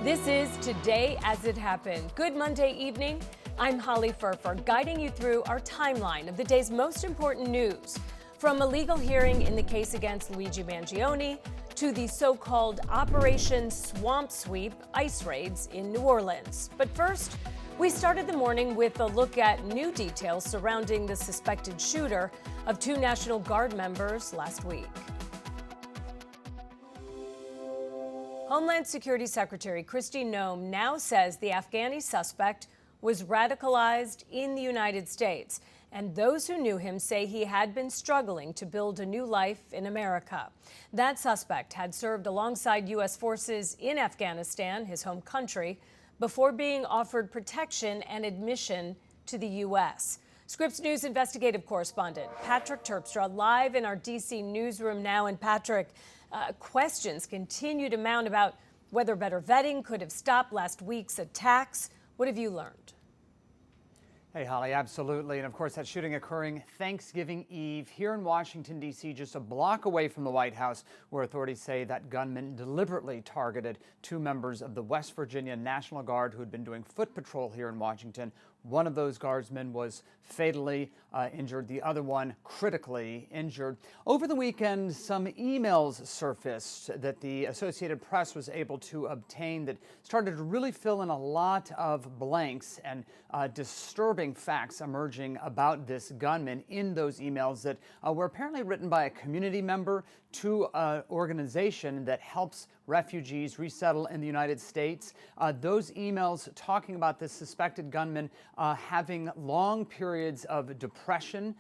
This is Today as It Happened. Good Monday evening. I'm Holly Furfer, guiding you through our timeline of the day's most important news. From a legal hearing in the case against Luigi Mangione to the so-called Operation Swamp Sweep ice raids in New Orleans. But first, we started the morning with a look at new details surrounding the suspected shooter of two National Guard members last week. Homeland Security Secretary Kristi Noem now says the Afghani suspect was radicalized in the United States, and those who knew him say he had been struggling to build a new life in America. That suspect had served alongside U.S. forces in Afghanistan, his home country, before being offered protection and admission to the U.S. Scripps News investigative correspondent Patrick Terpstra live in our D.C. newsroom now. And Patrick, questions continue to mount about whether better vetting could have stopped last week's attacks. What have you learned? Hey, Holly, absolutely. And of course, that shooting occurring Thanksgiving Eve here in Washington, D.C., just a block away from the White House, where authorities say that gunman deliberately targeted two members of the West Virginia National Guard who had been doing foot patrol here in Washington. One of those guardsmen was fatally injured, the other one critically injured. Over the weekend, some emails surfaced that the Associated Press was able to obtain that started to really fill in a lot of blanks and disturbing facts emerging about this gunman in those emails that were apparently written by a community member to an organization that helps refugees resettle in the United States. Those emails talking about this suspected gunman having long periods of depression,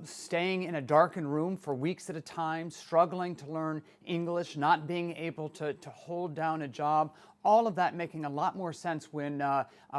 staying in a darkened room for weeks at a time, struggling to learn English, not being able to hold down a job. All of that making a lot more sense when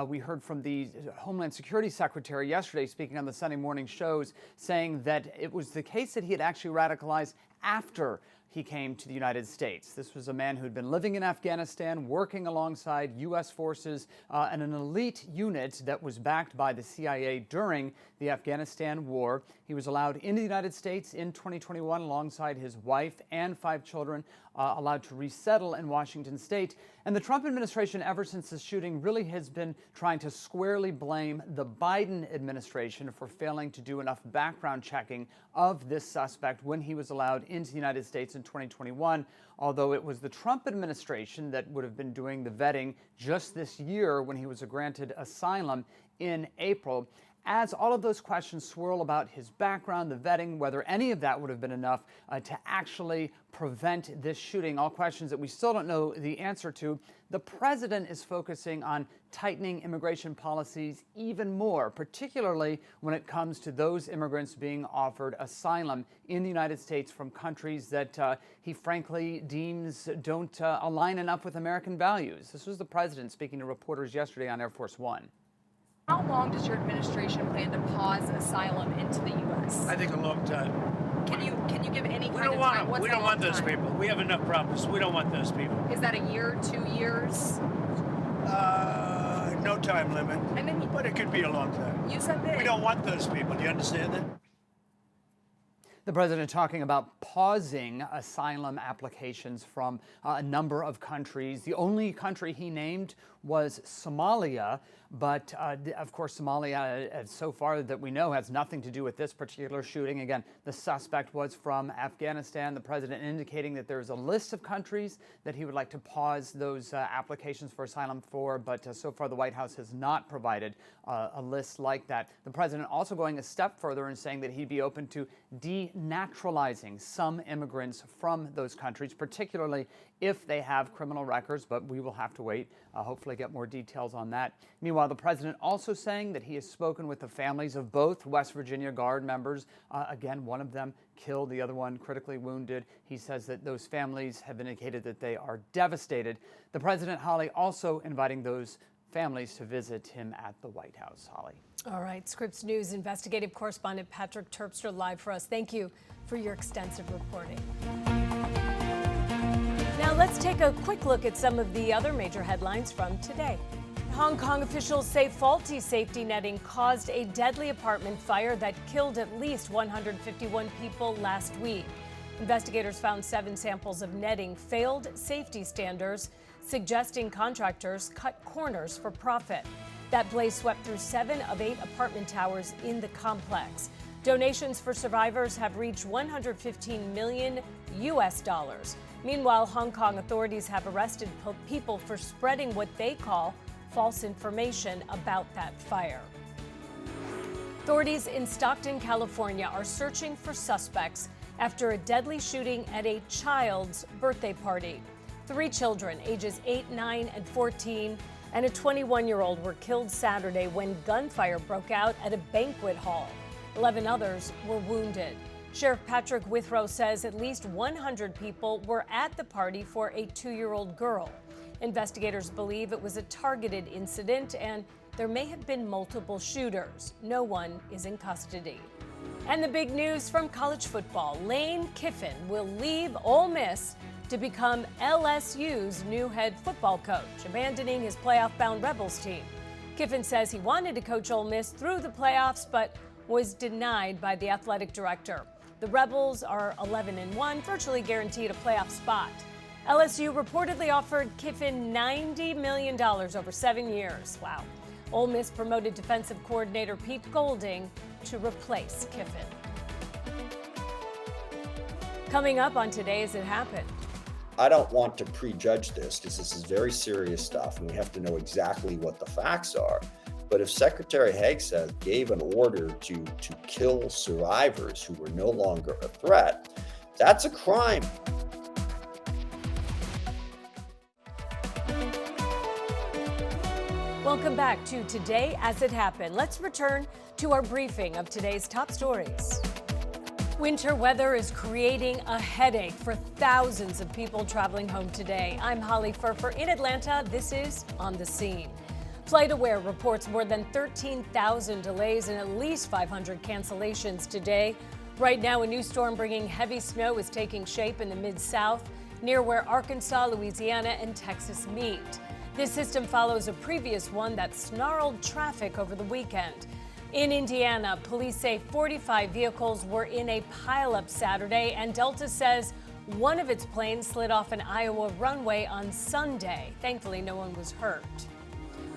we heard from the Homeland Security Secretary yesterday speaking on the Sunday morning shows, saying that it was the case that he had actually radicalized after he came to the United States. This was a man who had been living in Afghanistan, working alongside U.S. forces and an elite unit that was backed by the CIA during the Afghanistan war. He was allowed into the United States in 2021 alongside his wife and 5 children, allowed to resettle in Washington state. And the Trump administration, ever since the shooting, really has been trying to squarely blame the Biden administration for failing to do enough background checking of this suspect when he was allowed into the United States in 2021, although it was the Trump administration that would have been doing the vetting just this year when he was granted asylum in April. As all of those questions swirl about his background, the vetting, whether any of that would have been enough to actually prevent this shooting, all questions that we still don't know the answer to, the president is focusing on tightening immigration policies even more, particularly when it comes to those immigrants being offered asylum in the United States from countries that he frankly deems don't align enough with American values. This was the president speaking to reporters yesterday on Air Force One. How long does your administration plan to pause asylum into the U.S.? I think a long time. Can you give any kind of We don't time? want them. We don't want those people. We have enough problems. We don't want those people. Is that a year, 2 years? No time limit. And then But it could be a long time. You said that. We don't want those people. Do you understand that? The president talking about pausing asylum applications from a number of countries. The only country he named was Somalia, but of course Somalia, so far that we know, has nothing to do with this particular shooting. Again, the suspect was from Afghanistan. The president indicating that there's a list of countries that he would like to pause those applications for asylum for, but so far the White House has not provided a list like that. The president also going a step further and saying that he'd be open to denaturalizing some immigrants from those countries, particularly if they have criminal records, but we will have to wait, hopefully get more details on that. Meanwhile, the president also saying that he has spoken with the families of both West Virginia Guard members. Again, one of them killed, the other one critically wounded. He says that those families have indicated that they are devastated. The president, Holly, also inviting those families to visit him at the White House. Holly. All right, Scripps News investigative correspondent Patrick Terpstra live for us. Thank you for your extensive reporting. Now let's take a quick look at some of the other major headlines from today. Hong Kong officials say faulty safety netting caused a deadly apartment fire that killed at least 151 people last week. Investigators found 7 samples of netting failed safety standards, suggesting contractors cut corners for profit. That blaze swept through 7 of 8 apartment towers in the complex. Donations for survivors have reached $115 million US dollars. Meanwhile, Hong Kong authorities have arrested people for spreading what they call false information about that fire. Authorities in Stockton, California are searching for suspects after a deadly shooting at a child's birthday party. 3 children, ages 8, 9, and 14, and a 21-year-old were killed Saturday when gunfire broke out at a banquet hall. 11 others were wounded. Sheriff Patrick Withrow says at least 100 people were at the party for a 2-year-old girl. Investigators believe it was a targeted incident and there may have been multiple shooters. No one is in custody. And the big news from college football: Lane Kiffin will leave Ole Miss to become LSU's new head football coach, abandoning his playoff-bound Rebels team. Kiffin says he wanted to coach Ole Miss through the playoffs, but was denied by the athletic director. The Rebels are 11-1, virtually guaranteed a playoff spot. LSU reportedly offered Kiffin $90 million over 7 years. Wow. Ole Miss promoted defensive coordinator Pete Golding to replace Kiffin. Coming up on Today As It Happened. I don't want to prejudge this because this is very serious stuff and we have to know exactly what the facts are. But if Secretary Hegseth gave an order to kill survivors who were no longer a threat, that's a crime. Welcome back to Today As It Happened. Let's return to our briefing of today's top stories. Winter weather is creating a headache for thousands of people traveling home today. I'm Holly Furfer in Atlanta. This is On the Scene. FlightAware reports more than 13,000 delays and at least 500 cancellations today. Right now, a new storm bringing heavy snow is taking shape in the Mid-South, near where Arkansas, Louisiana, and Texas meet. This system follows a previous one that snarled traffic over the weekend. In Indiana, police say 45 vehicles were in a pileup Saturday, and Delta says one of its planes slid off an Iowa runway on Sunday. Thankfully, no one was hurt.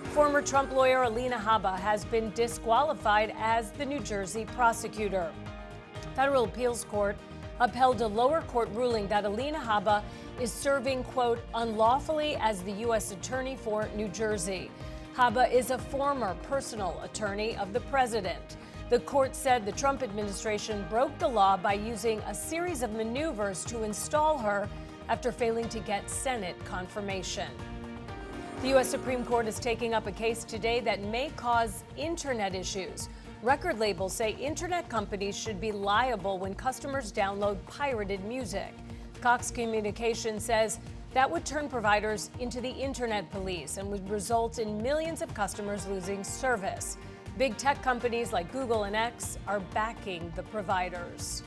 Former Trump lawyer Alina Habba has been disqualified as the New Jersey prosecutor. Federal appeals court upheld a lower court ruling that Alina Habba is serving, quote, unlawfully as the U.S. attorney for New Jersey. Habba is a former personal attorney of the president. The court said the Trump administration broke the law by using a series of maneuvers to install her after failing to get Senate confirmation. The U.S. Supreme Court is taking up a case today that may cause internet issues. Record labels say internet companies should be liable when customers download pirated music. Cox Communications says that would turn providers into the internet police and would result in millions of customers losing service. Big tech companies like Google and X are backing the providers.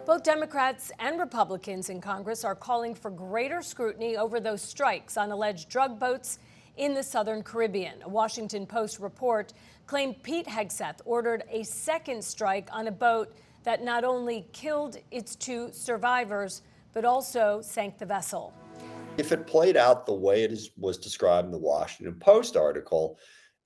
Both Democrats and Republicans in Congress are calling for greater scrutiny over those strikes on alleged drug boats in the Southern Caribbean. A Washington Post report claimed Pete Hegseth ordered a second strike on a boat that not only killed its 2 survivors, but also sank the vessel. If it played out the way was described in the Washington Post article,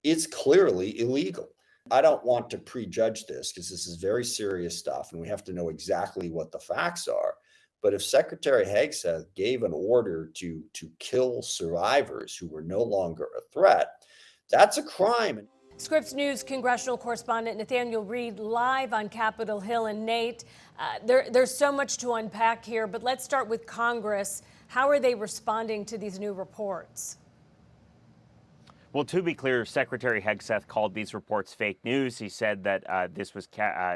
it's clearly illegal. I don't want to prejudge this because this is very serious stuff and we have to know exactly what the facts are. But if Secretary Hegseth gave an order to kill survivors who were no longer a threat, that's a crime. Scripps News congressional correspondent Nathaniel Reed live on Capitol Hill. And Nate, there's so much to unpack here, but let's start with Congress. How are they responding to these new reports? Well, to be clear, Secretary Hegseth called these reports fake news. He said that this was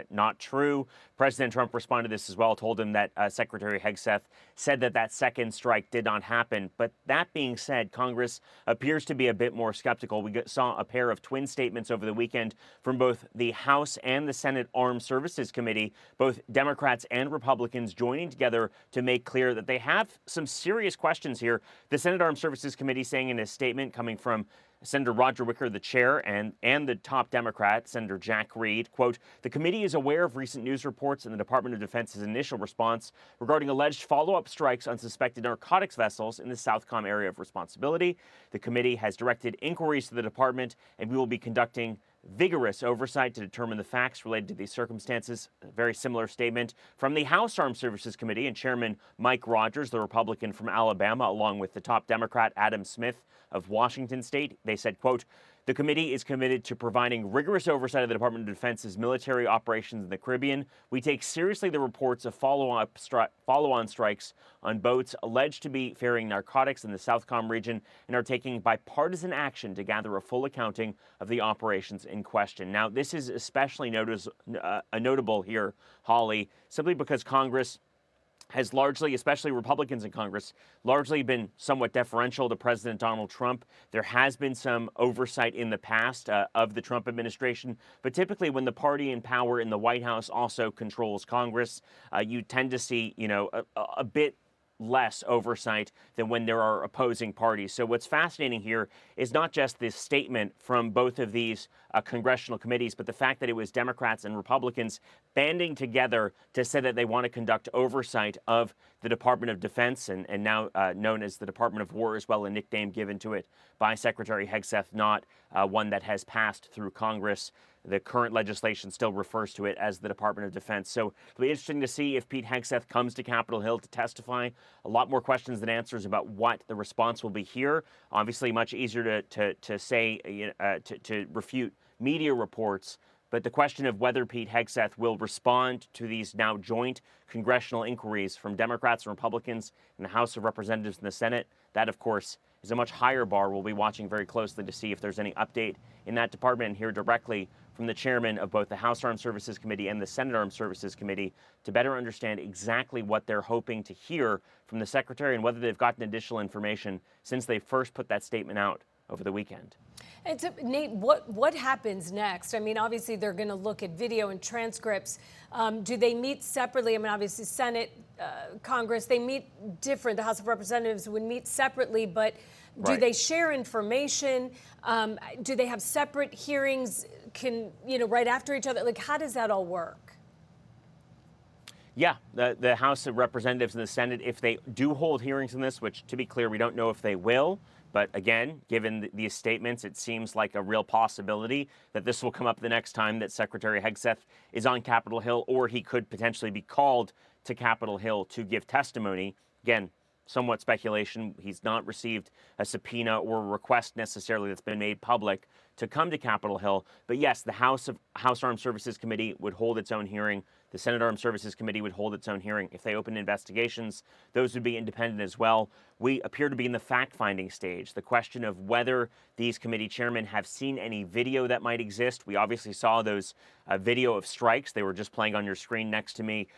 not true. President Trump responded to this as well, told him that Secretary Hegseth said that second strike did not happen. But that being said, Congress appears to be a bit more skeptical. We saw a pair of twin statements over the weekend from both the House and the Senate Armed Services Committee, both Democrats and Republicans joining together to make clear that they have some serious questions here. The Senate Armed Services Committee saying in a statement coming from Senator Roger Wicker, the chair, and the top Democrat, Senator Jack Reed, quote, "The committee is aware of recent news reports and the Department of Defense's initial response regarding alleged follow-up strikes on suspected narcotics vessels in the Southcom area of responsibility. The committee has directed inquiries to the department, and we will be conducting vigorous oversight to determine the facts related to these circumstances." A very similar statement from the House Armed Services Committee and Chairman Mike Rogers, the Republican from Alabama, along with the top Democrat Adam Smith of Washington State. They said, quote, "The committee is committed to providing rigorous oversight of the Department of Defense's military operations in the Caribbean. We take seriously the reports of follow-on strikes on boats alleged to be ferrying narcotics in the Southcom region and are taking bipartisan action to gather a full accounting of the operations in question." Now, this is especially notable here, Holly, simply because Congress has largely, especially Republicans in Congress, largely been somewhat deferential to President Donald Trump. There has been some oversight in the past of the Trump administration, but typically when the party in power in the White House also controls Congress, you tend to see, a bit less oversight than when there are opposing parties. So what's fascinating here is not just this statement from both of these congressional committees, but the fact that it was Democrats and Republicans banding together to say that they want to conduct oversight of the Department of Defense and now known as the Department of War as well, a nickname given to it by Secretary Hegseth, not one that has passed through Congress. The current legislation still refers to it as the Department of Defense. So it'll be interesting to see if Pete Hegseth comes to Capitol Hill to testify. A lot more questions than answers about what the response will be here. Obviously, much easier to say, to refute media reports. But the question of whether Pete Hegseth will respond to these now joint congressional inquiries from Democrats and Republicans in the House of Representatives and the Senate, that, of course, is a much higher bar. We'll be watching very closely to see if there's any update in that department and hear directly from the chairman of both the House Armed Services Committee and the Senate Armed Services Committee to better understand exactly what they're hoping to hear from the secretary and whether they've gotten additional information since they first put that statement out over the weekend. And so, Nate, what happens next? I mean, obviously, they're going to look at video and transcripts. Do they meet separately? I mean, obviously, Senate, Congress, they meet different. The House of Representatives would meet separately, but do they share information? Do they have separate hearings, right after each other? Like, how does that all work? Yeah, the House of Representatives and the Senate, if they do hold hearings in this, which, to be clear, we don't know if they will. But again, given these statements, it seems like a real possibility that this will come up the next time that Secretary Hegseth is on Capitol Hill, or he could potentially be called to Capitol Hill to give testimony. Again, somewhat speculation. He's not received a subpoena or a request necessarily that's been made public to come to Capitol Hill. But yes, the House Armed Services Committee would hold its own hearing. The Senate Armed Services Committee would hold its own hearing. If they open investigations, those would be independent as well. We appear to be in the fact-finding stage. The question of whether these committee chairmen have seen any video that might exist. We obviously saw those video of strikes. They were just playing on your screen next to me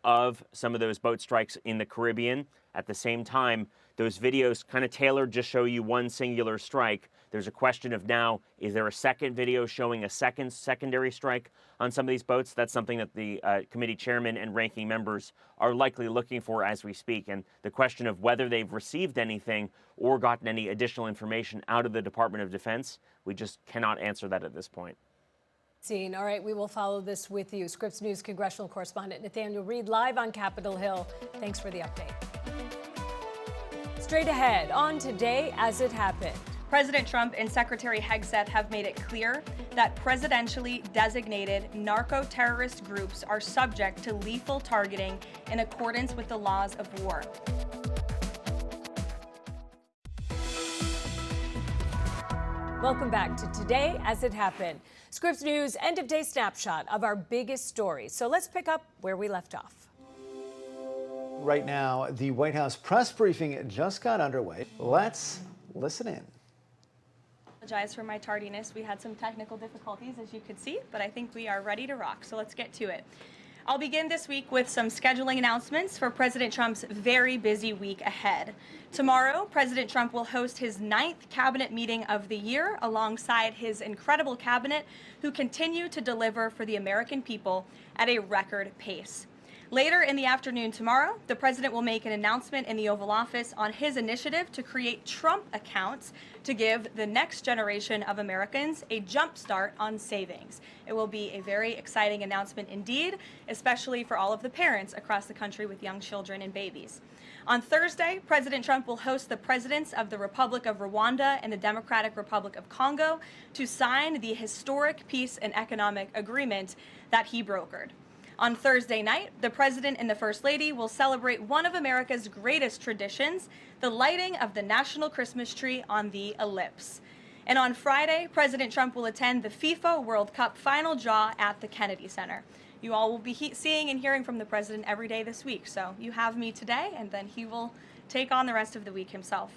of some of those boat strikes in the Caribbean. At the same time, those videos kind of tailored just show you one singular strike. There's a question of now, is there a second video showing a secondary strike on some of these boats? That's something that the committee chairman and ranking members are likely looking for as we speak. And the question of whether they've received anything or gotten any additional information out of the Department of Defense, we just cannot answer that at this point. All right, we will follow this with you. Scripps News congressional correspondent Nathaniel Reed live on Capitol Hill. Thanks for the update. Straight ahead on Today as It Happened. President Trump and Secretary Hegseth have made it clear that presidentially designated narco-terrorist groups are subject to lethal targeting in accordance with the laws of war. Welcome back to Today as It Happened. Scripps News end-of-day snapshot of our biggest stories. So let's pick up where we left off. Right now, the White House press briefing just got underway. Let's listen in. Apologize for my tardiness. We had some technical difficulties, as you could see, but I think we are ready to rock. So let's get to it. I'll begin this week with some scheduling announcements for President Trump's very busy week ahead. Tomorrow, President Trump will host his 9th cabinet meeting of the year alongside his incredible cabinet, who continue to deliver for the American people at a record pace. Later in the afternoon tomorrow, the president will make an announcement in the Oval Office on his initiative to create Trump accounts to give the next generation of Americans a jump start on savings. It will be a very exciting announcement indeed, especially for all of the parents across the country with young children and babies. On Thursday, President Trump will host the presidents of the Republic of Rwanda and the Democratic Republic of Congo to sign the historic peace and economic agreement that he brokered. On Thursday night, the President and the First Lady will celebrate one of America's greatest traditions, the lighting of the national Christmas tree on the Ellipse. And on Friday, President Trump will attend the FIFA World Cup final draw at the Kennedy Center. You all will be seeing and hearing from the President every day this week, so you have me today, and then he will take on the rest of the week himself.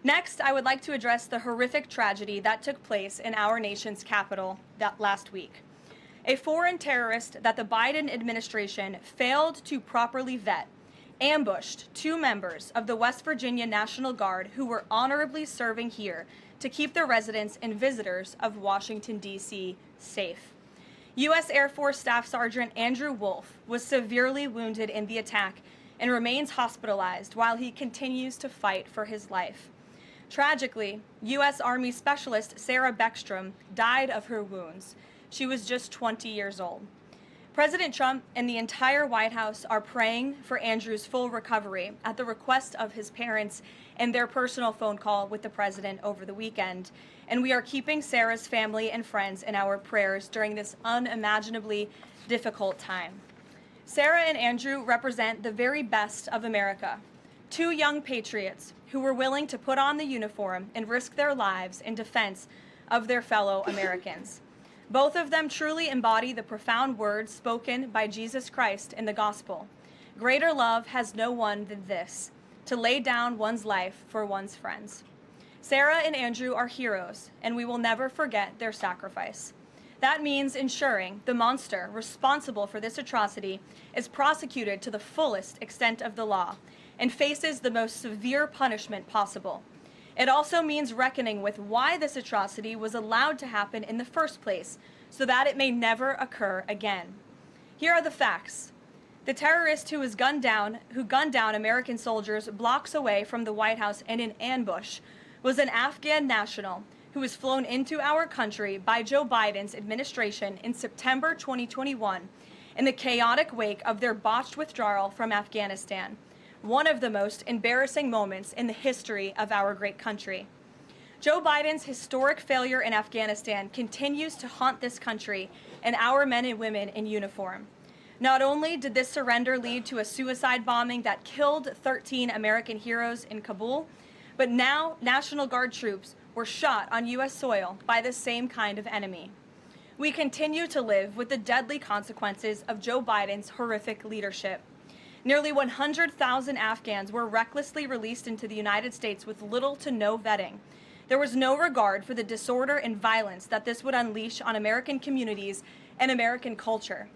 Next, I would like to address the horrific tragedy that took place in our nation's capital last week. A foreign terrorist that the Biden administration failed to properly vet ambushed 2 members of the West Virginia National Guard who were honorably serving here to keep the residents and visitors of Washington, D.C. safe. U.S. Air Force Staff Sergeant Andrew Wolf was severely wounded in the attack and remains hospitalized while he continues to fight for his life. Tragically, U.S. Army Specialist Sarah Beckstrom died of her wounds. She was just 20 years old. President Trump and the entire White House are praying for Andrew's full recovery at the request of his parents and their personal phone call with the president over the weekend. And we are keeping Sarah's family and friends in our prayers during this unimaginably difficult time. Sarah and Andrew represent the very best of America, 2 young patriots who were willing to put on the uniform and risk their lives in defense of their fellow Americans. Both of them truly embody the profound words spoken by Jesus Christ in the gospel. Greater love has no one than this, to lay down one's life for one's friends. Sarah and Andrew are heroes, and we will never forget their sacrifice. That means ensuring the monster responsible for this atrocity is prosecuted to the fullest extent of the law and faces the most severe punishment possible. It also means reckoning with why this atrocity was allowed to happen in the first place, so that it may never occur again. Here are the facts. The terrorist who gunned down American soldiers blocks away from the White House in an ambush was an Afghan national who was flown into our country by Joe Biden's administration in September 2021 in the chaotic wake of their botched withdrawal from Afghanistan. One of the most embarrassing moments in the history of our great country. Joe Biden's historic failure in Afghanistan continues to haunt this country and our men and women in uniform. Not only did this surrender lead to a suicide bombing that killed 13 American heroes in Kabul, but now National Guard troops were shot on U.S. soil by the same kind of enemy. We continue to live with the deadly consequences of Joe Biden's horrific leadership. Nearly 100,000 Afghans were recklessly released into the United States with little to no vetting. There was no regard for the disorder and violence that this would unleash on American communities and American culture.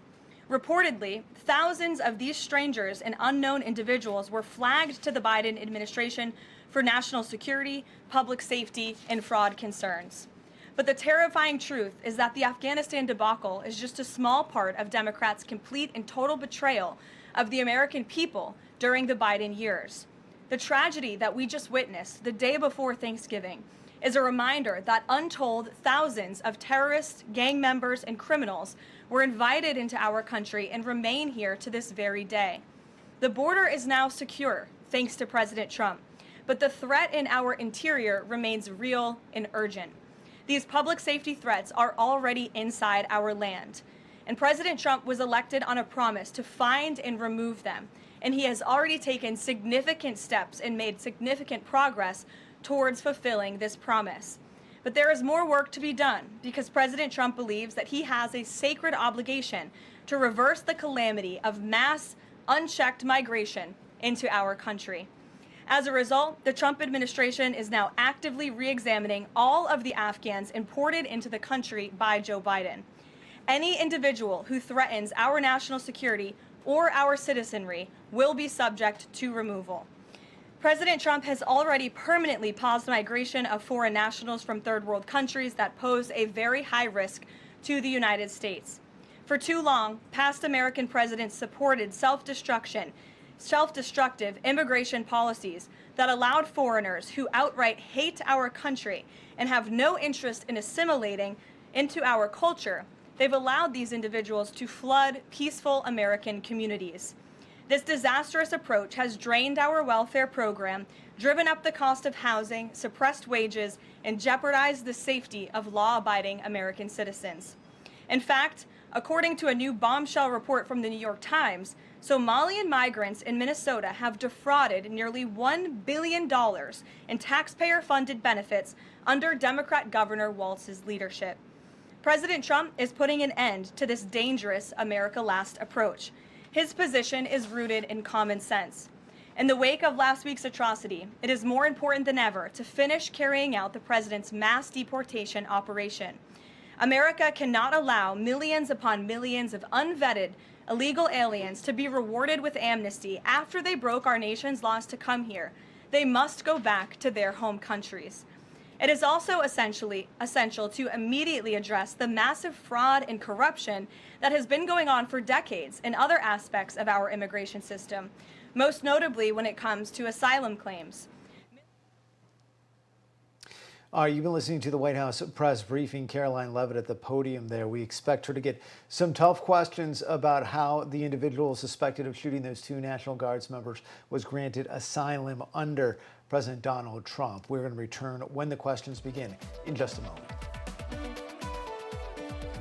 Reportedly, thousands of these strangers and unknown individuals were flagged to the Biden administration for national security, public safety, and fraud concerns. But the terrifying truth is that the Afghanistan debacle is just a small part of Democrats' complete and total betrayal of the American people during the Biden years. The tragedy that we just witnessed the day before Thanksgiving is a reminder that untold thousands of terrorists, gang members, and criminals were invited into our country and remain here to this very day. The border is now secure, thanks to President Trump, but the threat in our interior remains real and urgent. These public safety threats are already inside our land. And President Trump was elected on a promise to find and remove them. And he has already taken significant steps and made significant progress towards fulfilling this promise. But there is more work to be done because President Trump believes that he has a sacred obligation to reverse the calamity of mass, unchecked migration into our country. As a result, the Trump administration is now actively re-examining all of the Afghans imported into the country by Joe Biden. Any individual who threatens our national security or our citizenry will be subject to removal. President Trump has already permanently paused migration of foreign nationals from third world countries that pose a very high risk to the United States. For too long, past American presidents supported self-destructive immigration policies that allowed foreigners who outright hate our country and have no interest in assimilating into our culture. They've allowed these individuals to flood peaceful American communities. This disastrous approach has drained our welfare program, driven up the cost of housing, suppressed wages, and jeopardized the safety of law-abiding American citizens. In fact, according to a new bombshell report from the New York Times, Somalian migrants in Minnesota have defrauded nearly $1 billion in taxpayer-funded benefits under Democrat Governor Walz's leadership. President Trump is putting an end to this dangerous America Last approach. His position is rooted in common sense. In the wake of last week's atrocity, it is more important than ever to finish carrying out the president's mass deportation operation. America cannot allow millions upon millions of unvetted illegal aliens to be rewarded with amnesty after they broke our nation's laws to come here. They must go back to their home countries. It is also essential to immediately address the massive fraud and corruption that has been going on for decades in other aspects of our immigration system, most notably when it comes to asylum claims. You've been listening to the White House press briefing. Caroline Leavitt at the podium there. We expect her to get some tough questions about how the individual suspected of shooting those 2 National Guards members was granted asylum under President Donald Trump. We're going to return when the questions begin in just a moment.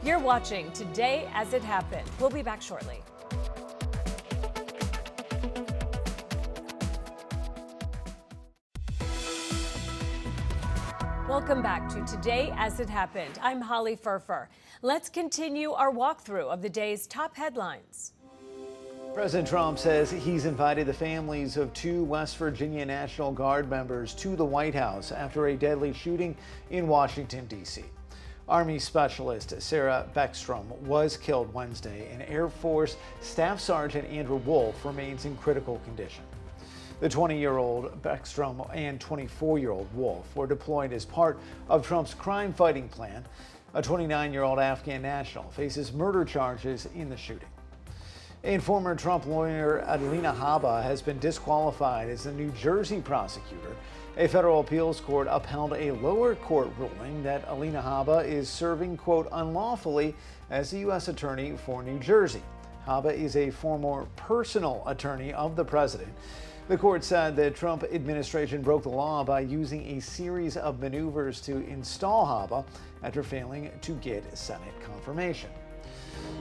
You're watching Today as It Happened. We'll be back shortly. Welcome back to Today as It Happened. I'm Holly Furfer. Let's continue our walkthrough of the day's top headlines. President Trump says he's invited the families of 2 West Virginia National Guard members to the White House after a deadly shooting in Washington, D.C. Army Specialist Sarah Beckstrom was killed Wednesday, and Air Force Staff Sergeant Andrew Wolf remains in critical condition. The 20-year-old Beckstrom and 24-year-old Wolf were deployed as part of Trump's crime-fighting plan. A 29-year-old Afghan national faces murder charges in the shooting. And former Trump lawyer Alina Habba has been disqualified as the New Jersey prosecutor. A federal appeals court upheld a lower court ruling that Alina Habba is serving, quote, unlawfully as the U.S. attorney for New Jersey. Habba is a former personal attorney of the president. The court said the Trump administration broke the law by using a series of maneuvers to install Habba after failing to get Senate confirmation.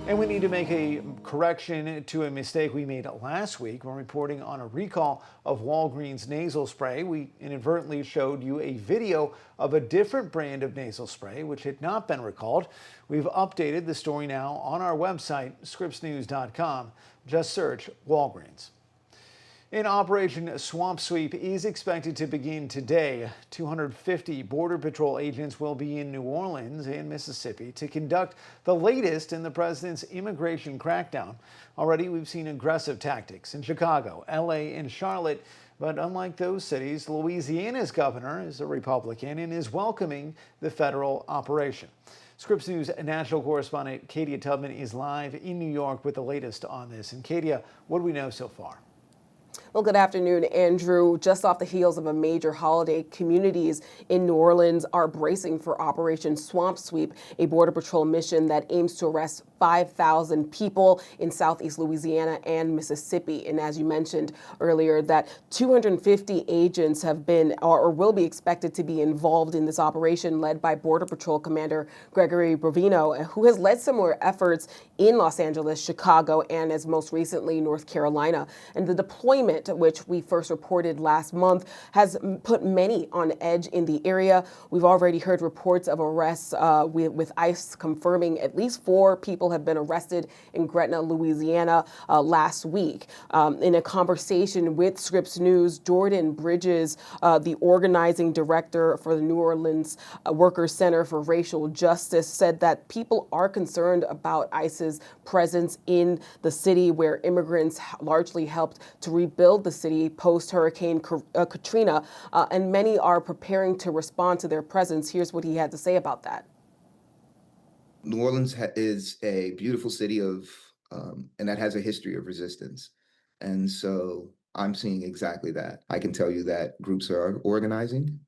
And we need to make a correction to a mistake we made last week when reporting on a recall of Walgreens nasal spray. We inadvertently showed you a video of a different brand of nasal spray, which had not been recalled. We've updated the story now on our website, scripsnews.com. Just search Walgreens. An Operation Swamp Sweep is expected to begin today. 250 Border Patrol agents will be in New Orleans and Mississippi to conduct the latest in the president's immigration crackdown. Already, we've seen aggressive tactics in Chicago, LA, and Charlotte. But unlike those cities, Louisiana's governor is a Republican and is welcoming the federal operation. Scripps News national correspondent Katia Tubman is live in New York with the latest on this. And Katia, what do we know so far? Well, good afternoon, Andrew. Just off the heels of a major holiday, communities in New Orleans are bracing for Operation Swamp Sweep, a Border Patrol mission that aims to arrest 5,000 people in southeast Louisiana and Mississippi. And as you mentioned earlier, that 250 agents have been or will be expected to be involved in this operation led by Border Patrol Commander Gregory Brovino, who has led similar efforts in Los Angeles, Chicago, and as most recently North Carolina. And the deployment, which we first reported last month, has put many on edge in the area. We've already heard reports of arrests with ICE confirming at least 4 people have been arrested in Gretna, Louisiana last week. In a conversation with Scripps News, Jordan Bridges, the organizing director for the New Orleans Workers Center for Racial Justice, said that people are concerned about ICE's presence in the city where immigrants largely helped to rebuild the city post-Hurricane Katrina, and many are preparing to respond to their presence. Here's what he had to say about that. New Orleans is a beautiful city and that has a history of resistance. And so I'm seeing exactly that. I can tell you that groups are organizing.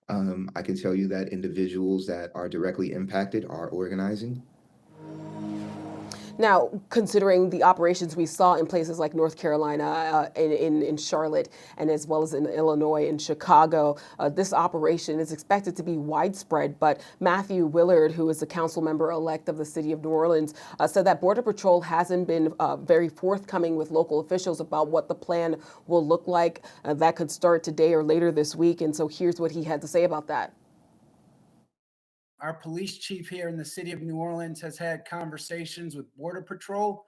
I can tell you that individuals that are directly impacted are organizing. Now, considering the operations we saw in places like North Carolina, in Charlotte, and as well as in Illinois and Chicago, this operation is expected to be widespread. But Matthew Willard, who is the council member-elect of the city of New Orleans, said that Border Patrol hasn't been very forthcoming with local officials about what the plan will look like. That could start today or later this week. And so here's what he had to say about that. Our police chief here in the city of New Orleans has had conversations with Border Patrol.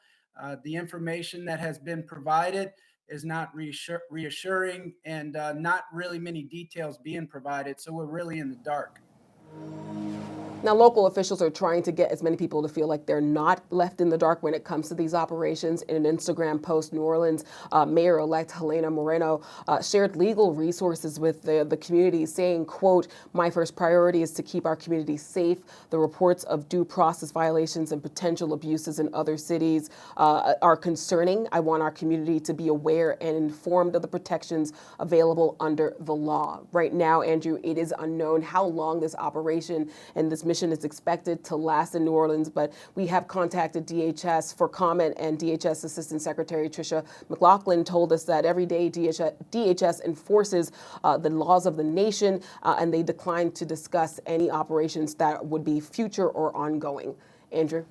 The information that has been provided is not reassuring and not really many details being provided. So we're really in the dark. Now, local officials are trying to get as many people to feel like they're not left in the dark when it comes to these operations. In an Instagram post, New Orleans Mayor-elect Helena Moreno shared legal resources with the community, saying, quote, "My first priority is to keep our community safe. The reports of due process violations and potential abuses in other cities are concerning. I want our community to be aware and informed of the protections available under the law." Right now, Andrew, it is unknown how long this operation and this mission is expected to last in New Orleans, but we have contacted DHS for comment, and DHS Assistant Secretary Tricia McLaughlin told us that every day DHS enforces the laws of the nation, and they decline to discuss any operations that would be future or ongoing. Andrew?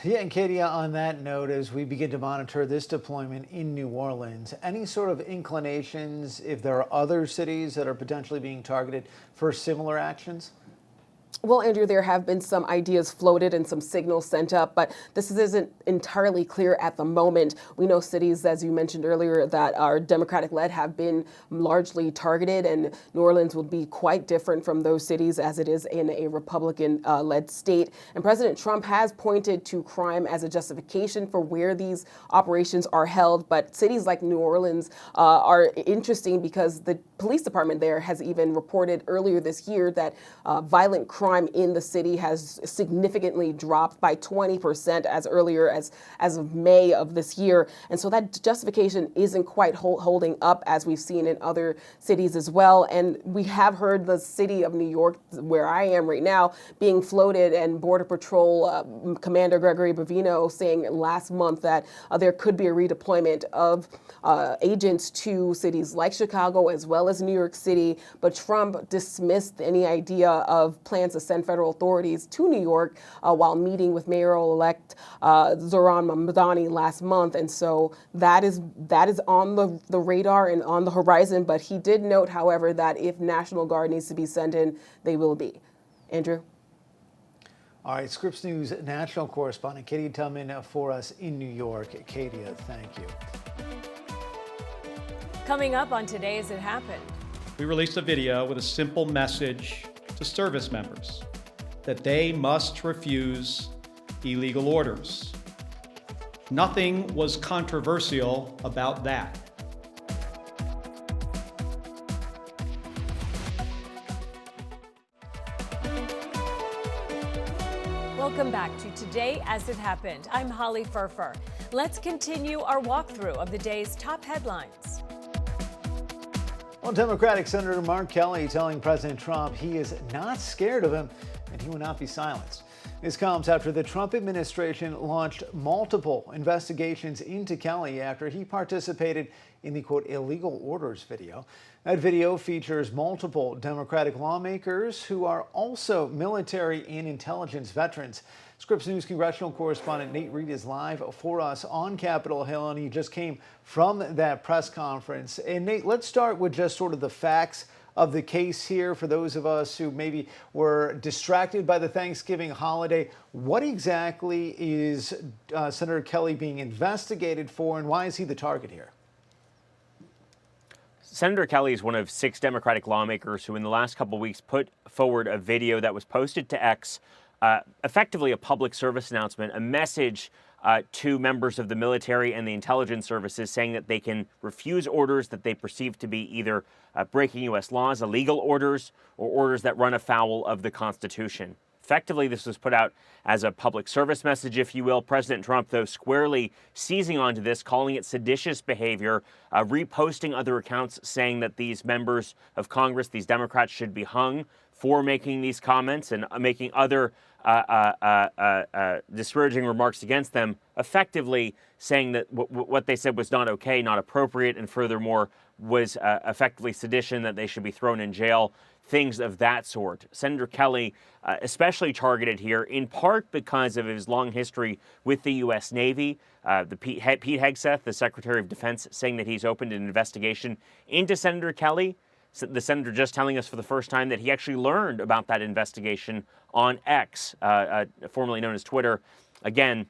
Yeah, and Katie, on that note, as we begin to monitor this deployment in New Orleans, any sort of inclinations if there are other cities that are potentially being targeted for similar actions? Well, Andrew, there have been some ideas floated and some signals sent up, but this isn't entirely clear at the moment. We know cities, as you mentioned earlier, that are Democratic-led have been largely targeted, and New Orleans will be quite different from those cities as it is in a Republican-led state. And President Trump has pointed to crime as a justification for where these operations are held, but cities like New Orleans are interesting because the police department there has even reported earlier this year that violent crime in the city has significantly dropped by 20% as earlier as of May of this year. And so that justification isn't quite holding up as we've seen in other cities as well. And we have heard the city of New York, where I am right now, being floated, and Border Patrol Commander Gregory Bovino saying last month that there could be a redeployment of agents to cities like Chicago as well as New York City. But Trump dismissed any idea of plans to send federal authorities to New York while meeting with mayoral-elect Zohran Mamdani last month. And so that is on the radar and on the horizon. But he did note, however, that if National Guard needs to be sent in, they will be. Andrew? All right, Scripps News national correspondent Katie Tubman for us in New York. Katie, thank you. Coming up on Today As It Happened. We released a video with a simple message to service members that they must refuse illegal orders. Nothing was controversial about that. Welcome back to Today As It Happened. I'm Holly Furfer. Let's continue our walkthrough of the day's top headlines. Well, Democratic Senator Mark Kelly telling President Trump he is not scared of him and he will not be silenced. This comes after the Trump administration launched multiple investigations into Kelly after he participated in the, quote, illegal orders video. That video features multiple Democratic lawmakers who are also military and intelligence veterans. Scripps News congressional correspondent Nate Reed is live for us on Capitol Hill, and he just came from that press conference. And Nate, let's start with just sort of the facts of the case here for those of us who maybe were distracted by the Thanksgiving holiday. What exactly is Senator Kelly being investigated for, and why is he the target here? Senator Kelly is one of 6 Democratic lawmakers who in the last couple of weeks put forward a video that was posted to X, effectively a public service announcement, a message to members of the military and the intelligence services saying that they can refuse orders that they perceive to be either breaking U.S. laws, illegal orders, or orders that run afoul of the Constitution. Effectively, this was put out as a public service message, if you will. President Trump, though, squarely seizing onto this, calling it seditious behavior, reposting other accounts saying that these members of Congress, these Democrats, should be hung for making these comments and making other disparaging remarks against them, effectively saying that what they said was not okay, not appropriate, and furthermore was effectively sedition, that they should be thrown in jail, things of that sort. Senator Kelly especially targeted here, in part because of his long history with the U.S. Navy. Pete Hegseth, the Secretary of Defense, saying that he's opened an investigation into Senator Kelly. The senator just telling us for the first time that he actually learned about that investigation on X, formerly known as Twitter. Again,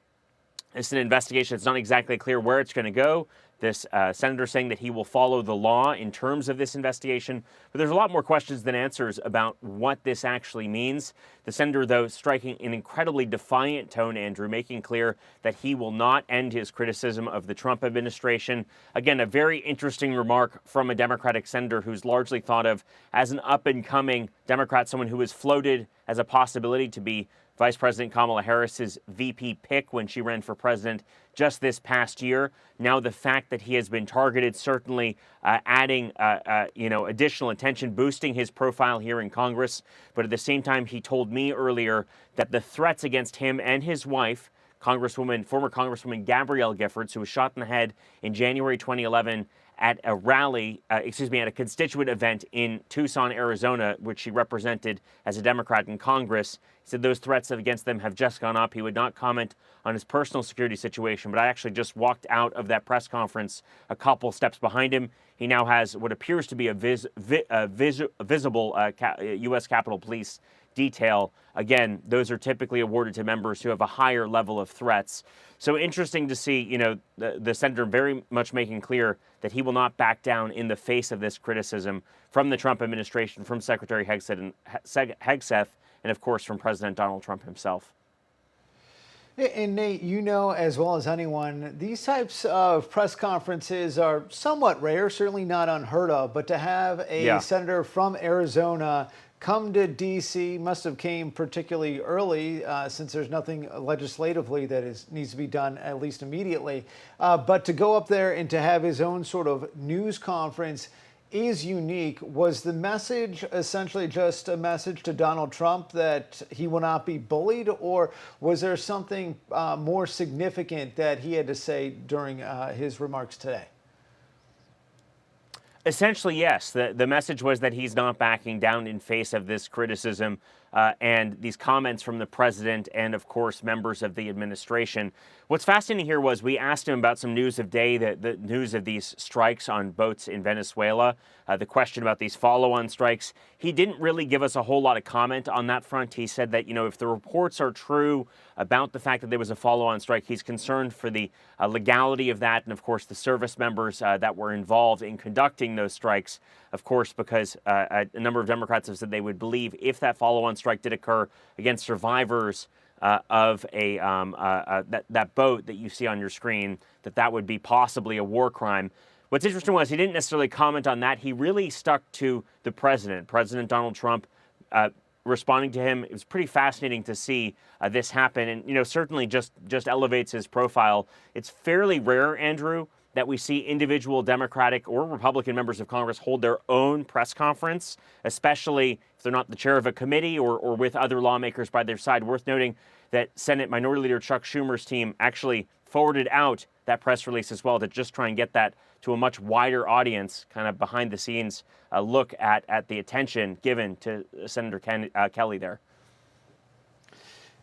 it's an investigation. It's not exactly clear where it's going to go. This senator saying that he will follow the law in terms of this investigation. But there's a lot more questions than answers about what this actually means. The senator, though, striking an incredibly defiant tone, Andrew, making clear that he will not end his criticism of the Trump administration. Again, a very interesting remark from a Democratic senator who's largely thought of as an up-and-coming Democrat, someone who was floated as a possibility to be Vice President Kamala Harris's VP pick when she ran for president just this past year. Now the fact that he has been targeted, certainly adding additional attention, boosting his profile here in Congress. But at the same time, he told me earlier that the threats against him and his wife, former Congresswoman Gabrielle Giffords, who was shot in the head in January 2011 at a rally, at a constituent event in Tucson, Arizona, which she represented as a Democrat in Congress. He said those threats against them have just gone up. He would not comment on his personal security situation, but I actually just walked out of that press conference a couple steps behind him. He now has what appears to be a visible U.S. Capitol Police detail. Again, those are typically awarded to members who have a higher level of threats. So interesting to see, the senator very much making clear that he will not back down in the face of this criticism from the Trump administration, from Secretary Hegseth, and of course from President Donald Trump himself. And Nate, you know as well as anyone, these types of press conferences are somewhat rare, certainly not unheard of, but to have a senator from Arizona come to D.C. must have came particularly early since there's nothing legislatively that needs to be done, at least immediately. But to go up there and to have his own sort of news conference is unique. Was the message essentially just a message to Donald Trump that he will not be bullied, or was there something more significant that he had to say during his remarks today? Essentially, yes. The message was that he's not backing down in face of this criticism and these comments from the president and, of course, members of the administration. What's fascinating here was we asked him about some news of day, the news of these strikes on boats in Venezuela, the question about these follow-on strikes. He didn't really give us a whole lot of comment on that front. He said that, if the reports are true about the fact that there was a follow-on strike, he's concerned for the legality of that and, of course, the service members that were involved in conducting those strikes, of course, because a number of Democrats have said they would believe if that follow-on strike did occur against survivors of that boat that you see on your screen, that would be possibly a war crime. What's interesting was he didn't necessarily comment on that. He really stuck to the president, President Donald Trump, responding to him. It was pretty fascinating to see this happen, and certainly just elevates his profile. It's fairly rare, Andrew, that we see individual Democratic or Republican members of Congress hold their own press conference, especially if they're not the chair of a committee or with other lawmakers by their side. Worth noting that Senate Minority Leader Chuck Schumer's team actually forwarded out that press release as well to just try and get that to a much wider audience, kind of behind the scenes look at the attention given to Senator Kelly there.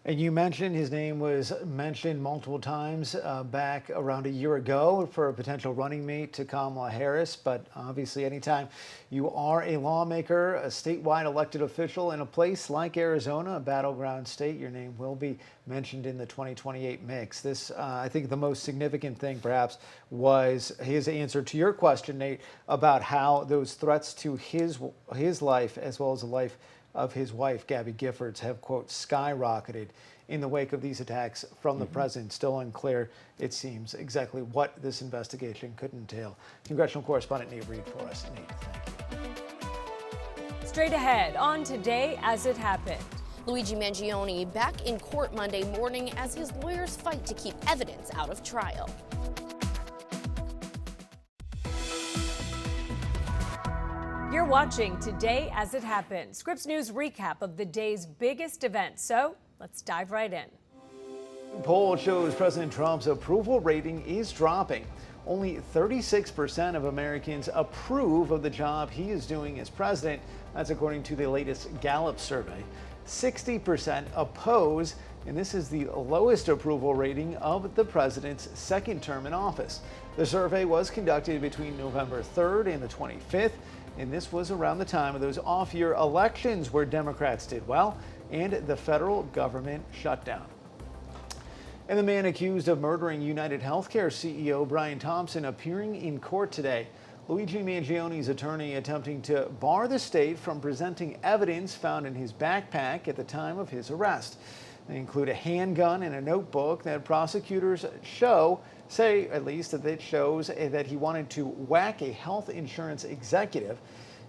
And you mentioned his name was mentioned multiple times back around a year ago for a potential running mate to Kamala Harris. But obviously, anytime you are a lawmaker, a statewide elected official in a place like Arizona, a battleground state, your name will be mentioned in the 2028 mix. This, I think the most significant thing perhaps was his answer to your question, Nate, about how those threats to his life as well as the life of his wife, Gabby Giffords, have, quote, skyrocketed in the wake of these attacks from the president. Still unclear, it seems, exactly what this investigation could entail. Congressional correspondent Nate Reed for us. Nate, thank you. Straight ahead on Today as It Happened. Luigi Mangione back in court Monday morning as his lawyers fight to keep evidence out of trial. You're watching Today as It Happened, Scripps News recap of the day's biggest events. So let's dive right in. Poll shows President Trump's approval rating is dropping. Only 36% of Americans approve of the job he is doing as president. That's according to the latest Gallup survey. 60% oppose, and this is the lowest approval rating of the president's second term in office. The survey was conducted between November 3rd and the 25th, and this was around the time of those off-year elections where Democrats did well and the federal government shut down. And the man accused of murdering United Healthcare CEO Brian Thompson appearing in court today. Luigi Mangione's attorney attempting to bar the state from presenting evidence found in his backpack at the time of his arrest. They include a handgun and a notebook that prosecutors say at least that it shows that he wanted to whack a health insurance executive.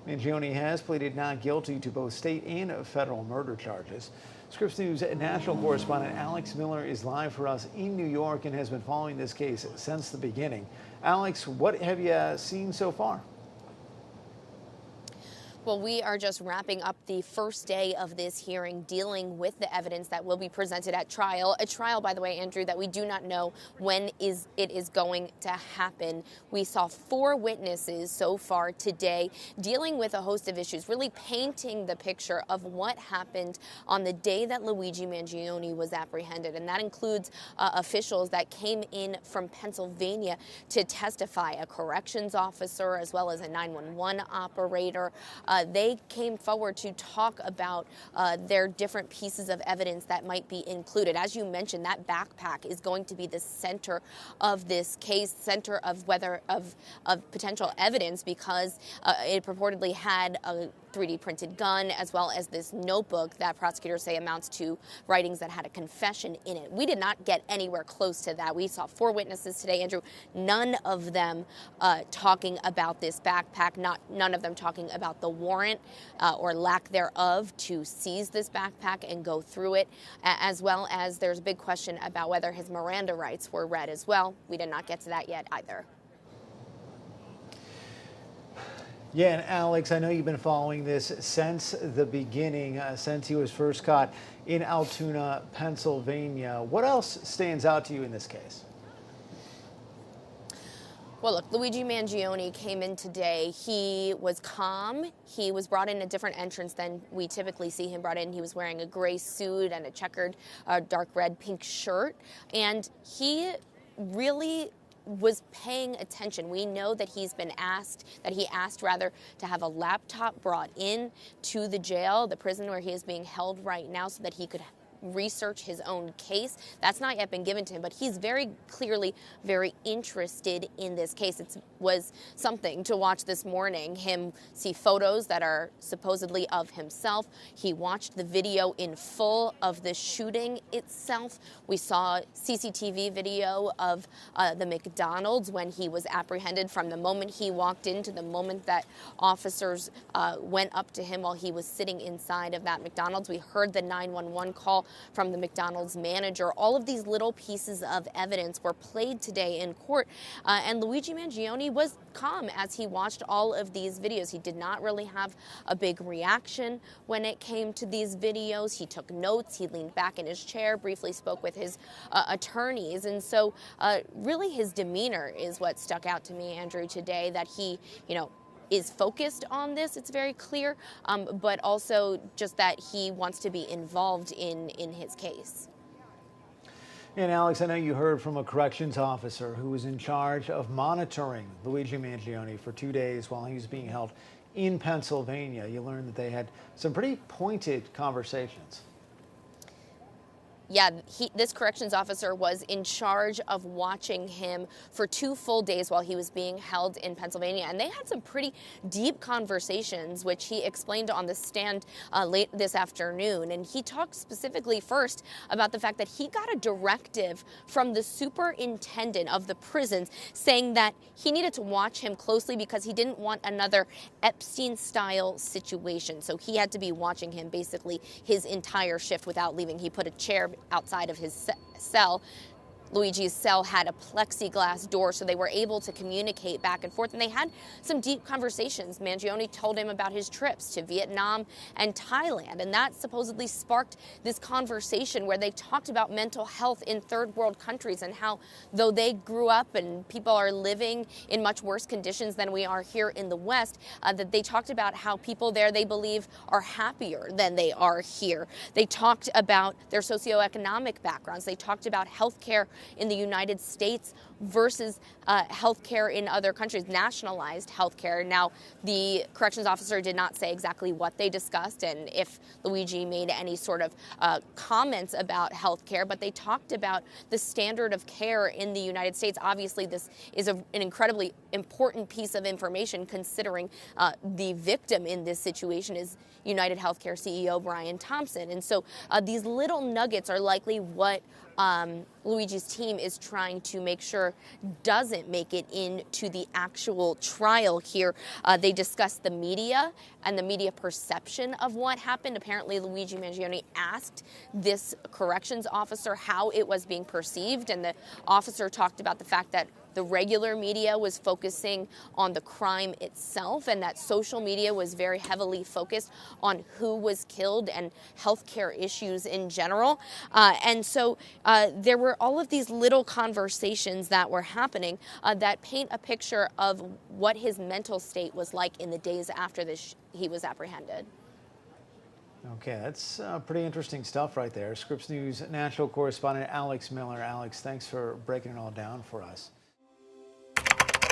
Mangione has pleaded not guilty to both state and federal murder charges. Scripps News national correspondent Alex Miller is live for us in New York and has been following this case since the beginning. Alex, what have you seen so far? Well, we are just wrapping up the first day of this hearing, dealing with the evidence that will be presented at trial. A trial, by the way, Andrew, that we do not know when it is going to happen. We saw 4 witnesses so far today dealing with a host of issues, really painting the picture of what happened on the day that Luigi Mangione was apprehended. And that includes officials that came in from Pennsylvania to testify, a corrections officer as well as a 911 operator. They came forward to talk about their different pieces of evidence that might be included. As you mentioned, that backpack is going to be the center of this case, center of potential evidence, because it purportedly had a 3D printed gun, as well as this notebook that prosecutors say amounts to writings that had a confession in it. We did not get anywhere close to that. We saw 4 witnesses today, Andrew, none of them talking about this backpack, none of them talking about the warrant or lack thereof to seize this backpack and go through it, as well as there's a big question about whether his Miranda rights were read as well. We did not get to that yet either. Yeah, and Alex, I know you've been following this since the beginning, since he was first caught in Altoona, Pennsylvania. What else stands out to you in this case? Well, look, Luigi Mangione came in today. He was calm. He was brought in a different entrance than we typically see him brought in. He was wearing a gray suit and a checkered dark red pink shirt. And he really was paying attention. We know that he asked to have a laptop brought in to the jail, the prison where he is being held right now, so that he could research his own case. That's not yet been given to him, but he's very clearly very interested in this case. It was something to watch this morning, him see photos that are supposedly of himself. He watched the video in full of the shooting itself. We saw CCTV video of the McDonald's when he was apprehended, from the moment he walked in to the moment that officers went up to him while he was sitting inside of that McDonald's. We heard the 911 call from the McDonald's manager. All of these little pieces of evidence were played today in court, and Luigi Mangione was calm as he watched all of these videos. He did not really have a big reaction when it came to these videos. He took notes, he leaned back in his chair, briefly spoke with his attorneys, and so really his demeanor is what stuck out to me, Andrew, today, that he, is focused on this, it's very clear, but also just that he wants to be involved in his case. And Alex, I know you heard from a corrections officer who was in charge of monitoring Luigi Mangione for 2 days while he was being held in Pennsylvania. You learned that they had some pretty pointed conversations. this corrections officer was in charge of watching him for 2 full days while he was being held in Pennsylvania. And they had some pretty deep conversations, which he explained on the stand late this afternoon. And he talked specifically first about the fact that he got a directive from the superintendent of the prisons saying that he needed to watch him closely because he didn't want another Epstein-style situation. So he had to be watching him basically his entire shift without leaving. He put a chair outside of his cell. Luigi's cell had a plexiglass door, so they were able to communicate back and forth, and they had some deep conversations. Mangione told him about his trips to Vietnam and Thailand, and that supposedly sparked this conversation where they talked about mental health in third world countries and how, though they grew up and people are living in much worse conditions than we are here in the West, that they talked about how people there, they believe, are happier than they are here. They talked about their socioeconomic backgrounds. They talked about healthcare in the United States versus healthcare in other countries, nationalized healthcare. Now, the corrections officer did not say exactly what they discussed and if Luigi made any sort of comments about healthcare, but they talked about the standard of care in the United States. Obviously, this is an incredibly important piece of information considering the victim in this situation is United Healthcare CEO Brian Thompson. And so these little nuggets are likely what Luigi's team is trying to make sure doesn't make it into the actual trial here. They discussed the media and the media perception of what happened. Apparently, Luigi Mangione asked this corrections officer how it was being perceived, and the officer talked about the fact that the regular media was focusing on the crime itself and that social media was very heavily focused on who was killed and healthcare issues in general. And so there were all of these little conversations that were happening that paint a picture of what his mental state was like in the days after he was apprehended. Okay, that's pretty interesting stuff right there. Scripps News national correspondent Alex Miller. Alex, thanks for breaking it all down for us.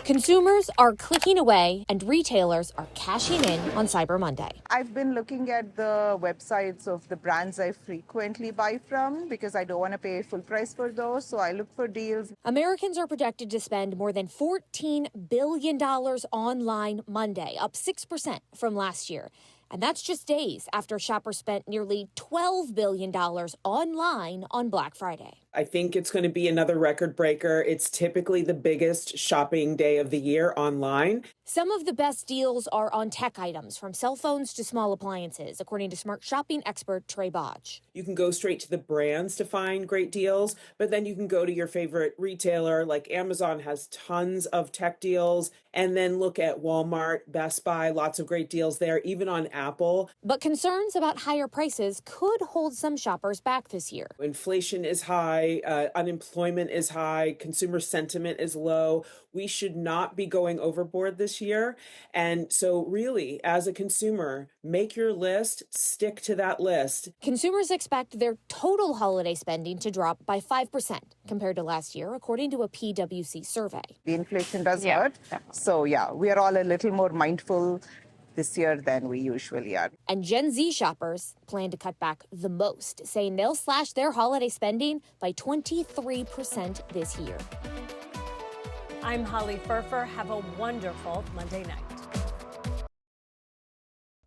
Consumers are clicking away and retailers are cashing in on Cyber Monday. I've been looking at the websites of the brands I frequently buy from because I don't want to pay full price for those, so I look for deals. Americans are projected to spend more than $14 billion online Monday, up 6% from last year. And that's just days after shoppers spent nearly $12 billion online on Black Friday. I think it's going to be another record breaker. It's typically the biggest shopping day of the year online. Some of the best deals are on tech items, from cell phones to small appliances, according to smart shopping expert Trey Bodge. You can go straight to the brands to find great deals, but then you can go to your favorite retailer, like Amazon has tons of tech deals, and then look at Walmart, Best Buy, lots of great deals there, even on Apple. But concerns about higher prices could hold some shoppers back this year. Inflation is high, unemployment is high, consumer sentiment is low. We should not be going overboard this year. And so really, as a consumer, make your list, stick to that list. Consumers expect their total holiday spending to drop by 5% compared to last year, according to a PwC survey. The inflation does hurt. So yeah, we are all a little more mindful this year than we usually are. And Gen Z shoppers plan to cut back the most, saying they'll slash their holiday spending by 23% this year. I'm Holly Furfer. Have a wonderful Monday night.